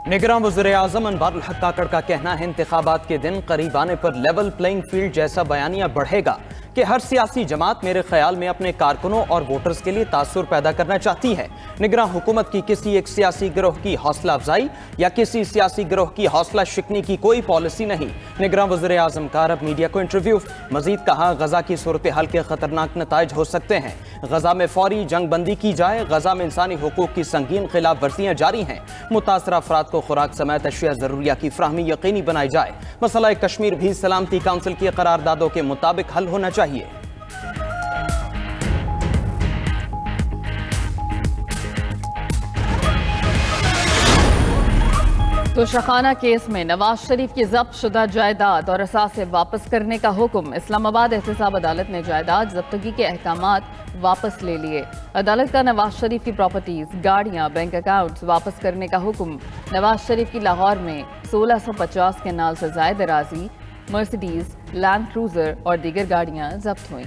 निगरान वज़ीर-ए-आज़म अनवारुल हक काकड़ का कहना है, इंतखाबात के दिन करीब आने पर लेवल प्लेइंग फील्ड जैसा बयानिया बढ़ेगा कि हर सियासी जमात मेरे ख्याल में अपने कारकुनों और वोटर्स के लिए तासुर पैदा करना चाहती है। निगरान हुकूमत की किसी एक सियासी गिरोह की हौसला अफजाई या किसी सियासी गिरोह की हौसला शिकनी की कोई पॉलिसी नहीं। निगरान वज़ीर-ए-आज़म का अरब मीडिया को इंटरव्यू। मजीद कहा, गजा की सूरत हाल के खतरनाक नताइज हो सकते हैं। गजा में फौरी जंग बंदी की जाए। गजा में इंसानी हुकूक की संगीन खिलाफ वर्जियाँ जारी हैं। मुतासरा अफराद को खुराक समेत अशिया ज़रूरिया की फ्राहमी यकीनी बनाई जाए। मसला कश्मीर भी सलामती काउंसिल की करारदादों के मुताबिक हल होना चाहिए। तोशाखाना केस में नवाज शरीफ की जब्त शुदा जायदाद और असासे वापस करने का हुक्म। इस्लामाबाद एहतसाब अदालत ने जायदाद जब्तगी के अहकामात वापस ले लिए। अदालत का नवाज शरीफ की प्रॉपर्टीज, गाड़ियां, बैंक अकाउंट्स वापस करने का हुक्म। नवाज शरीफ की लाहौर में 1650 के नाल से जायद अराजी, मर्सिडीज, लैंड क्रूजर और दीगर गाड़ियां जब्त हुई।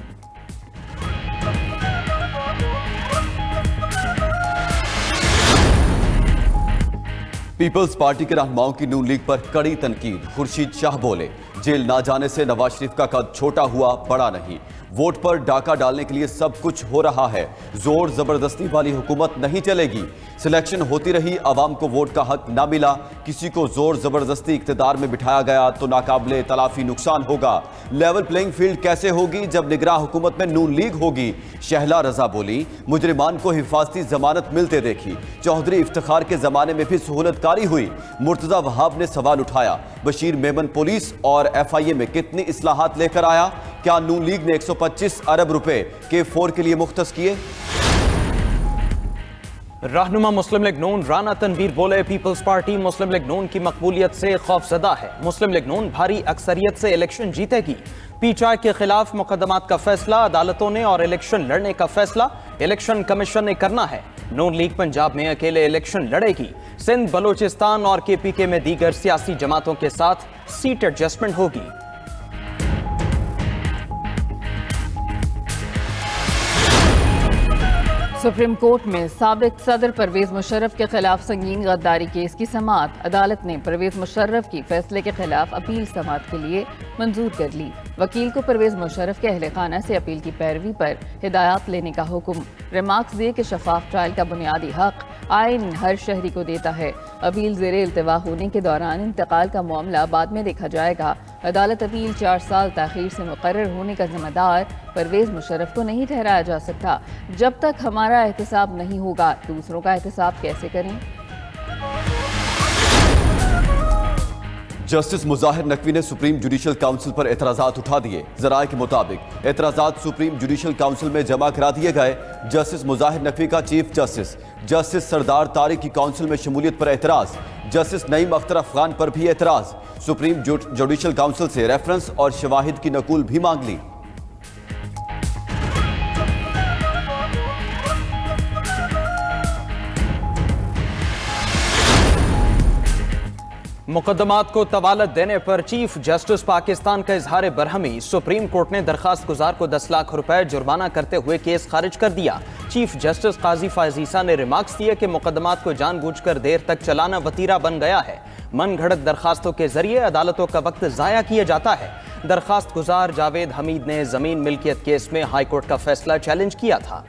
पीपल्स पार्टी के रहनुमाओं की नून लीग पर कड़ी तनकीद। खुर्शीद शाह बोले, जेल ना जाने से नवाज शरीफ का कद छोटा हुआ, बड़ा नहीं। वोट पर डाका डालने के लिए सब कुछ हो रहा है। जोर जबरदस्ती वाली हुकूमत नहीं चलेगी। सिलेक्शन होती रही, अवाम को वोट का हक ना मिला। किसी को जोर जबरदस्ती इख्तिदार में बिठाया गया तो नाकाबिले तलाफी नुकसान होगा। लेवल प्लेइंग फील्ड कैसे होगी जब निगरान हुकूमत में नून लीग होगी। शहला रजा बोली, मुजरिमान को हिफाजती जमानत मिलते देखी। चौधरी इफ्तिखार के जमाने में भी सहूलतकारी हुई। मुर्तजा वहाब ने सवाल उठाया, बशीर मेमन पुलिस और FIA में कितनी इस्लाहात लेकर आया? क्या नून लीग ने 125 अरब रुपए K4 के लिए मुख्तस किए? रहनुमा मुस्लिम लीग नून राना तनवीर बोले, पीपल्स पार्टी मुस्लिम लीग नून की मकबूलियत से खौफजदा है। मुस्लिम लीग नून भारी अक्सरियत से इलेक्शन जीतेगी। PTI के खिलाफ मुकदमात का फैसला अदालतों ने और इलेक्शन लड़ने का फैसला इलेक्शन कमीशन ने करना है। नून लीग पंजाब में अकेले इलेक्शन लड़ेगी। सिंध, बलोचिस्तान और KPK में दीगर सियासी जमातों के साथ सीट एडजस्टमेंट होगी। सुप्रीम कोर्ट में साबिक सदर परवेज मुशर्रफ के खिलाफ संगीन गद्दारी केस की समाअत। अदालत ने परवेज मुशर्रफ की फैसले के खिलाफ अपील समाअत के लिए मंजूर कर ली। वकील को परवेज मुशर्रफ के अहले खाना से अपील की पैरवी पर हिदायत लेने का हुक्म। रिमार्क्स दिए कि शफाफ ट्रायल का बुनियादी हक आइन हर शहरी को देता है। अपील ज़ेरे इल्तवा होने के दौरान इंतकाल का मामला बाद में देखा जाएगा। अदालत अपील 4 साल ताखीर से मुकर्रर होने का जिम्मेदार परवेज मुशर्रफ को नहीं ठहराया जा सकता। जब तक हमारा एहतसाब नहीं होगा, दूसरों का एहतसाब कैसे करें? जस्टिस मुजाहिर नकवी ने सुप्रीम जुडिशल काउंसिल पर एतराज़ात उठा दिए। जराये के मुताबिक एतराज़ात सुप्रीम जुडिशल काउंसिल में जमा करा दिए गए। जस्टिस मुजाहिर नकवी का चीफ जस्टिस सरदार तारिक की काउंसिल में शमूलियत पर एतराज़। जस्टिस नईम अख्तर अफगान पर भी एतराज़। सुप्रीम जुडिशल काउंसिल से रेफरेंस और शवाहिद की नकूल भी मांग ली। मुकदमात को तवालत देने पर चीफ जस्टिस पाकिस्तान का इजहार बरहमी। सुप्रीम कोर्ट ने दरखास्त गुजार को 10 लाख रुपए जुर्माना करते हुए केस खारिज कर दिया। चीफ जस्टिस काजी फायज ईसा ने रिमार्क्स दिए कि मुकदमात को जानबूझकर देर तक चलाना वतीरा बन गया है। मन घड़त दरखास्तों के जरिए अदालतों का वक्त जाया किया जाता है। दरखास्त गुजार जावेद हमीद ने जमीन मिल्कियत केस में हाईकोर्ट का फैसला चैलेंज किया था।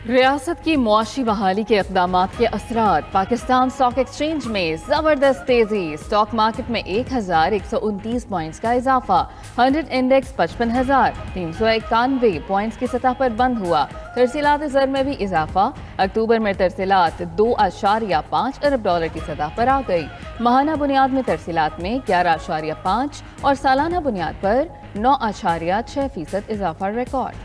रियासत की मुआशी बहाली के इक़दामात के असरात। पाकिस्तान स्टॉक एक्सचेंज में ज़बरदस्त तेज़ी। स्टॉक मार्केट में 1129 पॉइंट्स का इजाफा। 100 इंडेक्स 55,391 पॉइंट्स की सतह पर बंद हुआ। तरसीलात ज़र में भी इजाफा। अक्टूबर में तरसीलात 2.5 अरब डॉलर की सतह पर आ गई। माहाना बुनियाद में तरसीलात में 11.5 और सालाना बुनियाद पर 9.6% इजाफा रिकॉर्ड।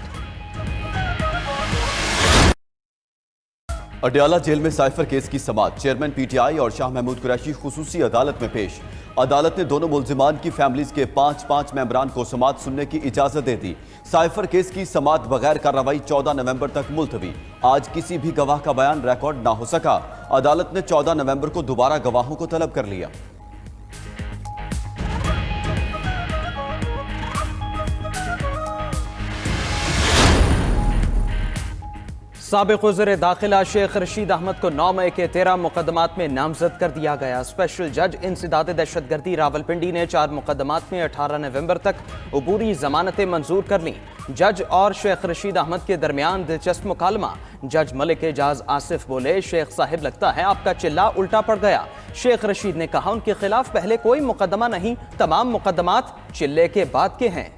अडयाला जेल में साइफर केस की समाअत। चेयरमैन PTI और शाह महमूद कुरैशी खुसूसी अदालत में पेश। अदालत ने दोनों मुल्जिमान की फैमिलीज के 5 मेंबरान को समाअत सुनने की इजाजत दे दी। साइफर केस की समाअत बगैर कार्रवाई 14 नवंबर तक मुलतवी। आज किसी भी गवाह का बयान रिकॉर्ड ना हो सका। अदालत ने 14 नवंबर को दोबारा गवाहों को तलब कर लिया। साबिक़ वज़ीर दाखिला शेख रशीद अहमद को 9 मई के 13 मुकदमात में नामजद कर दिया गया। स्पेशल जज इंसदाद दहशतगर्दी रावलपिंडी ने 4 मुकदमात में 18 नवंबर तक अबूरी जमानतें मंजूर कर लीं। जज और शेख रशीद अहमद के दरमियान दिलचस्प मुकालमा। जज मलिक एजाज आसिफ बोले, शेख साहिब लगता है आपका चिल्ला उल्टा पड़ गया। शेख रशीद ने कहा उनके खिलाफ पहले कोई मुकदमा नहीं, तमाम मुकदमात चिल्ले के बाद के हैं।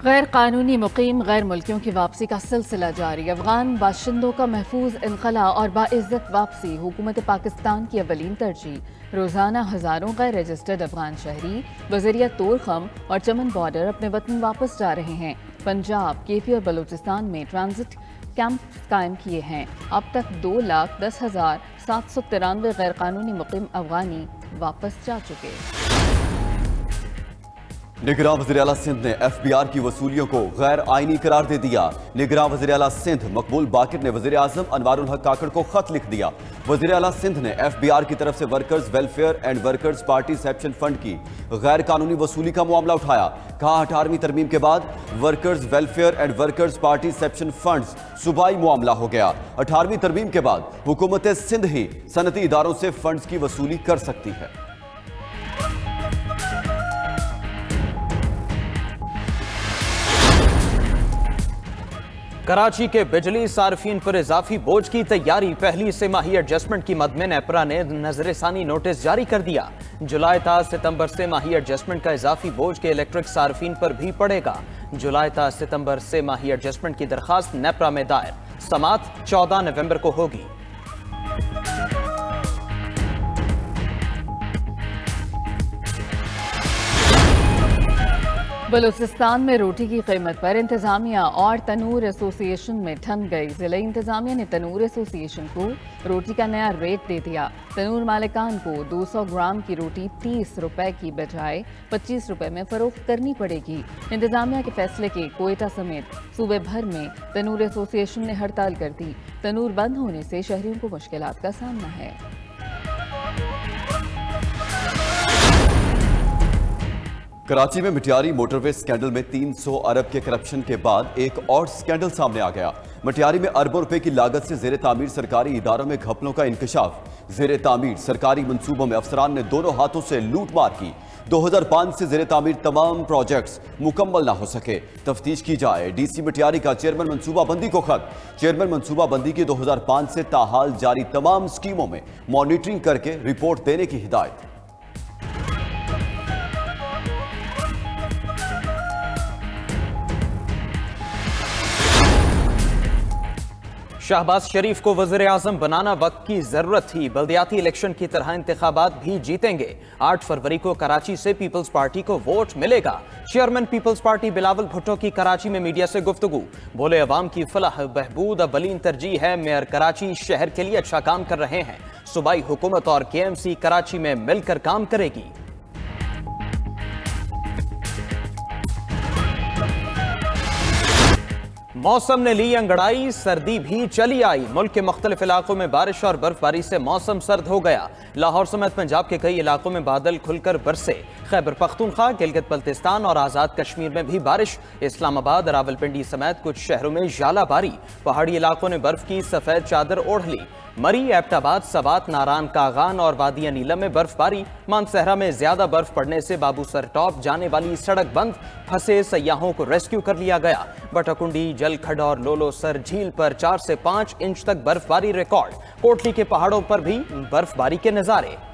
गैर कानूनी मुकीम गैर मुल्कियों की वापसी का सिलसिला जारी। अफगान बाशिंदों का महफूज इनखला और बाइज्जत वापसी हुकूमत पाकिस्तान की अवलीन तरजीह। रोजाना हजारों गैर रजिस्टर्ड अफगान शहरी बजरिया तोरखम और चमन बॉर्डर अपने वतन वापस जा रहे हैं। पंजाब, केपी और बलूचिस्तान में ट्रांजिट कैंप कायम किए हैं। अब तक 2,10,793 गैर कानूनी मुकीम अफगानी वापस जा चुके। निगरान वज़ीर आला सिंध ने FBR की वसूलियों को गैर आईनी करार दे दिया। निगरान वज़ीर आला सिंध मकबूल बाकिर ने वज़ीर आज़म अनवारुल हक काकड़ को खत लिख दिया। वज़ीर आला सिंध ने FBR की तरफ से workers welfare and workers participation fund की गैर कानूनी वसूली का मामला उठाया। कहा 18वीं तरमीम के बाद workers welfare and workers participation funds सूबाई मामला हो गया। 18वीं तरमीम के बाद हुकूमत सिंध ही सनती इदारों से फंड्स की वसूली कर सकती है। कराची के बिजली सार्फिन पर इजाफी बोझ की तैयारी। पहली से माही एडजस्टमेंट की मद में नेपरा ने नजरसानी नोटिस जारी कर दिया। जुलाई ta सितंबर से माही एडजस्टमेंट का इजाफी बोझ के इलेक्ट्रिक सार्फिन पर भी पड़ेगा। जुलाई ta सितंबर से माही एडजस्टमेंट की दरखास्त नेपरा में दायर। समात 14 नवंबर को होगी। बलूचिस्तान में रोटी की कीमत पर इंतजामिया और तनूर एसोसिएशन में ठन गई। जिला इंतजामिया ने तनूर एसोसिएशन को रोटी का नया रेट दे दिया। तनूर मालिकान को 200 ग्राम की रोटी 30 रुपए की बजाय 25 रुपए में फरोख्त करनी पड़ेगी। इंतजामिया के फैसले के कोयटा समेत सूबे भर में तनूर एसोसिएशन ने हड़ताल कर दी। तनूर बंद होने से शहरियों को मुश्किलात का सामना है। कराची में मिटियारी मोटरवे स्कैंडल में 300 अरब के करप्शन के बाद एक और स्कैंडल सामने आ गया। मिटियारी में अरबों रुपए की लागत से जेर तामीर सरकारी इदारों में घपलों का इंकशाफ। जेर तामीर सरकारी मंसूबों में अफसरान ने दोनों हाथों से लूट मार की। 2005 से जेर तामीर तमाम प्रोजेक्ट्स मुकम्मल ना हो सके। तफ्तीश की जाए। DC मिटियारी का चेयरमैन मनसूबाबंदी को खत। चेयरमैन मनसूबाबंदी की 2005 से ताहाल जारी तमाम स्कीमों में मॉनिटरिंग करके रिपोर्ट देने की हिदायत। शहबाज शरीफ को वज़ीर आज़म बनाना वक्त की जरूरत थी। बल्दियाती इलेक्शन की तरह इंतखाबात भी जीतेंगे। 8 फरवरी को कराची से पीपल्स पार्टी को वोट मिलेगा। चेयरमैन पीपल्स पार्टी बिलावल भुट्टो की कराची में मीडिया से गुफ्तगू। बोले, अवाम की फलाह बहबूद अवलीन तरजीह है। मेयर कराची शहर के लिए अच्छा काम कर रहे हैं। सूबाई हुकूमत और KMC कराची में मिलकर काम करेगी। मौसम ने ली अंगड़ाई, सर्दी भी चली आई। मुल्क के मुख्तलिफ इलाकों में बारिश और बर्फबारी से मौसम सर्द हो गया। लाहौर समेत पंजाब के कई इलाकों में बादल खुलकर बरसे। खैबर पख्तूनख्वा, गिलगित बल्तिस्तान और आज़ाद कश्मीर में भी बारिश। इस्लामाबाद, रावलपिंडी समेत कुछ शहरों में झालाबारी। पहाड़ी इलाकों ने बर्फ की सफेद चादर ओढ़ ली। मरी, एबटाबाद, सवात, नारान, कागान और वादिया नीलम में बर्फबारी। मानसहरा में ज्यादा बर्फ पड़ने से बाबूसर टॉप जाने वाली सड़क बंद। फंसे सयाहों को रेस्क्यू कर लिया गया। बटाकुंडी, जलखड और लोलोसर झील पर 4 से 5 इंच तक बर्फबारी रिकॉर्ड। कोटली के पहाड़ों पर भी बर्फबारी के नजारे।